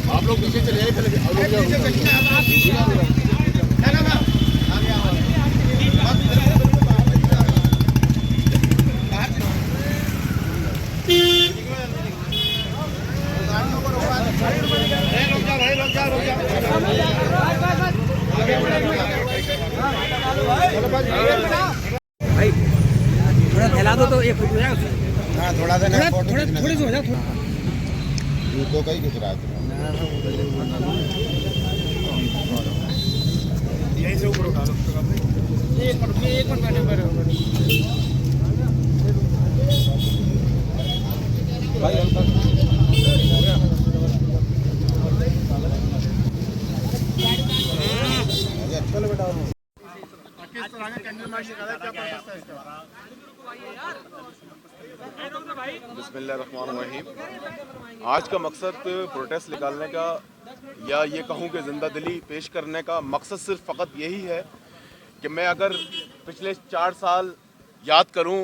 आप लोग पीछे चले भाई थोड़ा फैला दो तो ये हाँ थोड़ा सा थोड़ी सी हो जाए तो कहीं दिख रहा है यहीं से ऊपर उठा लो एक मिनट भाई चलो बेटा बिस्मिल्लाहिर्रहमानिर्रहीम। आज का मकसद प्रोटेस्ट निकालने का या ये कहूँ कि जिंदा दिली पेश करने का मकसद सिर्फ फ़कत यही है कि मैं अगर पिछले 4 साल याद करूँ,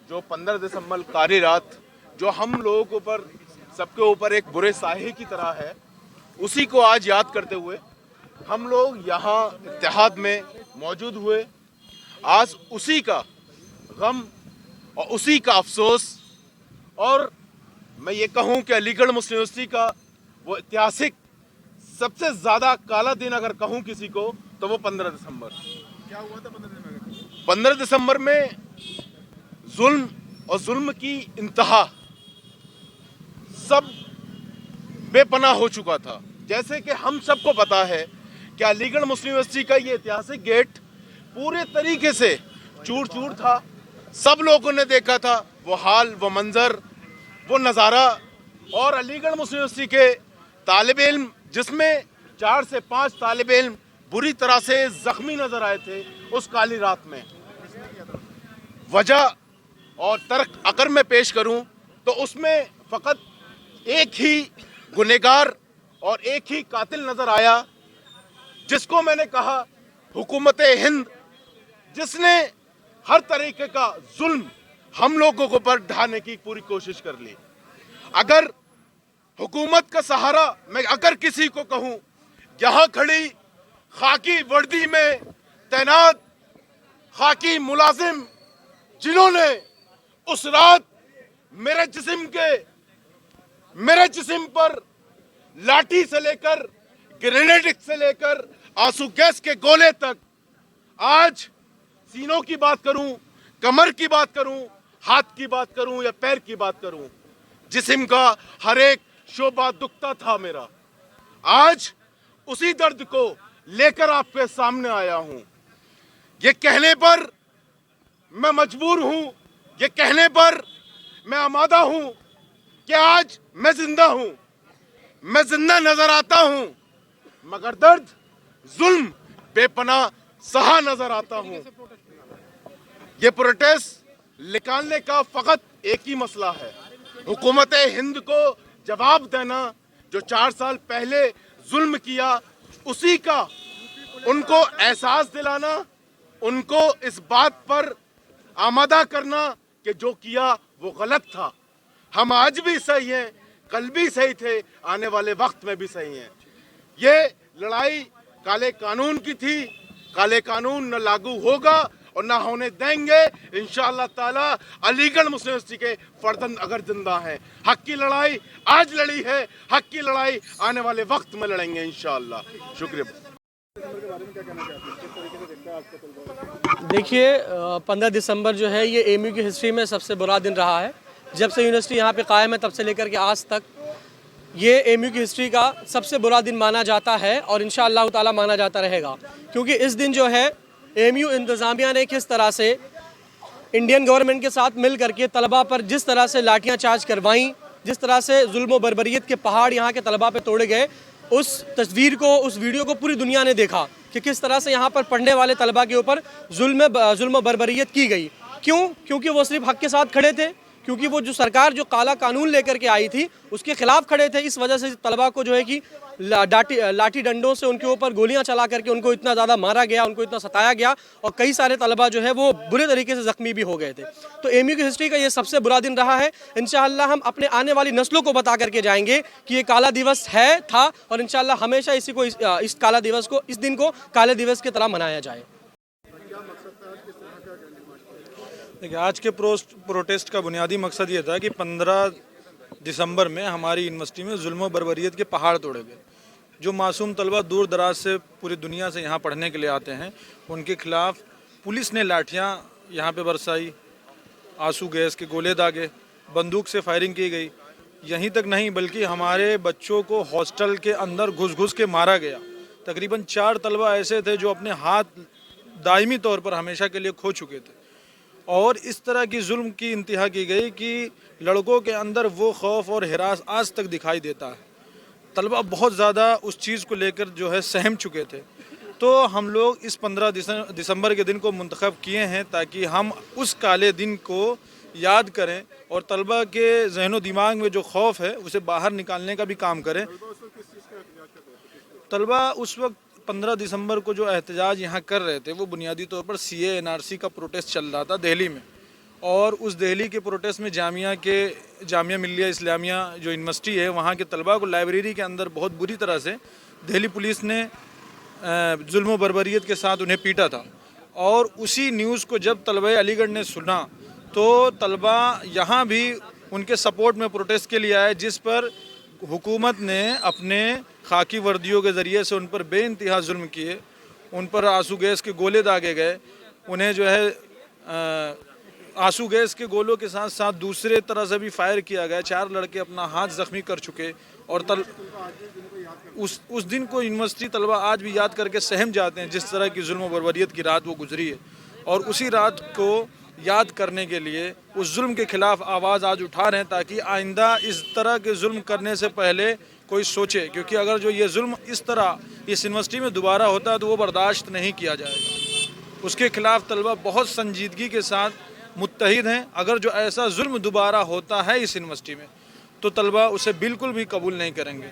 जो 15 दिसंबर कारी रात जो हम लोगों के ऊपर सबके ऊपर एक बुरे साहे की तरह है, उसी को आज याद करते हुए हम लोग यहाँ इत्तेहाद में मौजूद हुए। आज उसी का गम और उसी का अफसोस, और मैं ये कहूँ कि अलीगढ़ मुस्लिम यूनिवर्सिटी का वो ऐतिहासिक सबसे ज़्यादा काला दिन अगर कहूँ किसी को तो वो 15 दिसंबर। क्या हुआ था 15 दिसंबर में? जुल्म और जुल्म की इंतहा सब बेपनाह हो चुका था। जैसे कि हम सबको पता है कि अलीगढ़ मुस्लिम यूनिवर्सिटी का ये ऐतिहासिक गेट पूरे तरीके से चूर चूर था। सब लोगों ने देखा था वो हाल, वो मंजर, वो नज़ारा। और अलीगढ़ मुस्लिम यूनिवर्सिटी के तालिब इल्म, जिसमें 4 से 5 तालिब इल्म बुरी तरह से जख्मी नजर आए थे उस काली रात में। वजह और तर्क अगर मैं पेश करूं तो उसमें फ़कत एक ही गुनहगार और एक ही कातिल नजर आया, जिसको मैंने कहा हुकूमत हिंद, जिसने हर तरीके का जुल्म हम लोगों को पर ढाने की पूरी कोशिश कर ली। अगर हुकूमत का सहारा मैं अगर किसी को कहूं, यहाँ खड़ी खाकी वर्दी में तैनात खाकी मुलाजिम जिन्होंने उस रात मेरे जिस्म पर लाठी से लेकर ग्रेनेड से लेकर आंसू गैस के गोले तक, आज सीनों की बात करूं, कमर की बात करूं, हाथ की बात करूं या पैर की बात करूं, जिस्म का हर एक शोबा दुखता था मेरा। आज उसी दर्द को लेकर आपके सामने आया हूं। ये कहने पर मैं मजबूर हूं, ये कहने पर मैं आमादा हूं कि आज मैं जिंदा हूं, मैं जिंदा नजर आता हूं, मगर दर्द जुल्म बेपनाह सहा नजर आता हूं। ये प्रोटेस्ट निकालने का फकत एक ही मसला है, हुकूमत हिंद को जवाब देना। जो 4 साल पहले जुल्म किया उसी का उनको एहसास दिलाना, उनको इस बात पर आमादा करना कि जो किया वो गलत था। हम आज भी सही हैं, कल भी सही थे, आने वाले वक्त में भी सही हैं। ये लड़ाई काले कानून की थी, काले कानून न लागू होगा और ना होने देंगे इंशाअल्लाह ताला। अलीगढ़ मुस्लिम यूनिवर्सिटी के फर्जंद अगर जिंदा हैं, हक की लड़ाई आज लड़ी है, हक की लड़ाई आने वाले वक्त में लड़ेंगे इंशाअल्लाह। शुक्रिया। देखिए 15 दिसंबर जो है ये एमयू की हिस्ट्री में सबसे बुरा दिन रहा है। जब से यूनिवर्सिटी यहाँ पे कायम है तब से लेकर के आज तक ये एमयू की हिस्ट्री का सबसे बुरा दिन माना जाता है और इंशाअल्लाह ताला माना जाता रहेगा, क्योंकि इस दिन जो है एमयू इंतज़ामिया ने किस तरह से इंडियन गवर्नमेंट के साथ मिल करके तलबा पर जिस तरह से लाठियाँ चार्ज करवाईं, जिस तरह से जुल्म व बर्बरियत के पहाड़ यहाँ के तलबा पे तोड़े गए, उस तस्वीर को, उस वीडियो को पूरी दुनिया ने देखा कि किस तरह से यहाँ पर पढ़ने वाले तलबा के ऊपर जुल्म बर्बरियत की गई। क्यों? क्योंकि वो सिर्फ हक के साथ खड़े थे, क्योंकि वो जो सरकार जो काला कानून लेकर के आई थी उसके खिलाफ खड़े थे। इस वजह से तलबा को जो है कि लाठी डंडों से उनके ऊपर गोलियां चला करके उनको इतना ज़्यादा मारा गया, उनको इतना सताया गया और कई सारे तलबा जो है वो बुरे तरीके से ज़ख्मी भी हो गए थे। तो एमयू की हिस्ट्री का ये सबसे बुरा दिन रहा है। इंशाअल्लाह हम अपने आने वाली नस्लों को बता करके जाएंगे कि ये काला दिवस है, था और इंशाअल्लाह हमेशा इस काला दिवस को, इस दिन को काले दिवस की तरह मनाया जाए। देखिए, आज के प्रोटेस्ट का बुनियादी मकसद ये था कि 15 दिसंबर में हमारी यूनिवर्सिटी में जुल्म बर्बरियत के पहाड़ तोड़े गए। जो मासूम तलबा दूर दराज से पूरी दुनिया से यहाँ पढ़ने के लिए आते हैं, उनके खिलाफ पुलिस ने लाठियाँ यहाँ पे बरसाई, आंसू गैस के गोले दागे, बंदूक से फायरिंग की गई। यहीं तक नहीं बल्कि हमारे बच्चों को हॉस्टल के अंदर घुस के मारा गया। तकरीबन 4 तलबा ऐसे थे जो अपने हाथ दायमी तौर पर हमेशा के लिए खो चुके थे। और इस तरह की जुल्म की इंतहा की गई कि लड़कों के अंदर वो खौफ और हिरास आज तक दिखाई देता है। तलबा बहुत ज़्यादा उस चीज़ को लेकर जो है सहम चुके थे। तो हम लोग इस 15 दिसंबर के दिन को मुंतखब किए हैं ताकि हम उस काले दिन को याद करें और तलबा के जहनो दिमाग में जो खौफ है उसे बाहर निकालने का भी काम करें। तलबा उस वक्त 15 दिसंबर को जो एहतजाज यहाँ कर रहे थे वो बुनियादी तौर पर CAA NRC का प्रोटेस्ट चल रहा था दिल्ली में। और उस दिल्ली के प्रोटेस्ट में जामिया मिल्लिया इस्लामिया जो यूनिवर्सिटी है वहाँ के तलबा को लाइब्रेरी के अंदर बहुत बुरी तरह से दिल्ली पुलिस ने जुल्म बर्बरियत के साथ उन्हें पीटा था। और उसी न्यूज़ को जब तलबा अलीगढ़ ने सुना तो तलबा यहाँ भी उनके सपोर्ट में प्रोटेस्ट के लिए आए, जिस पर हुकूमत ने अपने खाकी वर्दियों के ज़रिए से उन पर बेइंतहा जुल्म किए। उन पर आंसू गैस के गोले दागे गए। उन्हें जो है आंसू गैस के गोलों के साथ साथ दूसरे तरह से भी फायर किया गया। 4 लड़के अपना हाथ ज़ख्मी कर चुके। और उस दिन को यूनिवर्सिटी तलबा आज भी याद करके सहम जाते हैं, जिस तरह की जुल्म बर्बरियत की रात वो गुजरी है। और उसी रात को याद करने के लिए उस जुल्म के ख़िलाफ़ आवाज़ आज उठा रहे हैं ताकि आइंदा इस तरह के जुल्म करने से पहले कोई सोचे, क्योंकि अगर जो ये जुल्म इस तरह इस यूनिवर्सिटी में दोबारा होता है तो वो बर्दाश्त नहीं किया जाएगा। उसके ख़िलाफ़ तलबा बहुत संजीदगी के साथ मुत्तहिद हैं। अगर जो ऐसा जुल्म दोबारा होता है इस यूनिवर्सिटी में तो तलबा उसे बिल्कुल भी कबूल नहीं करेंगे।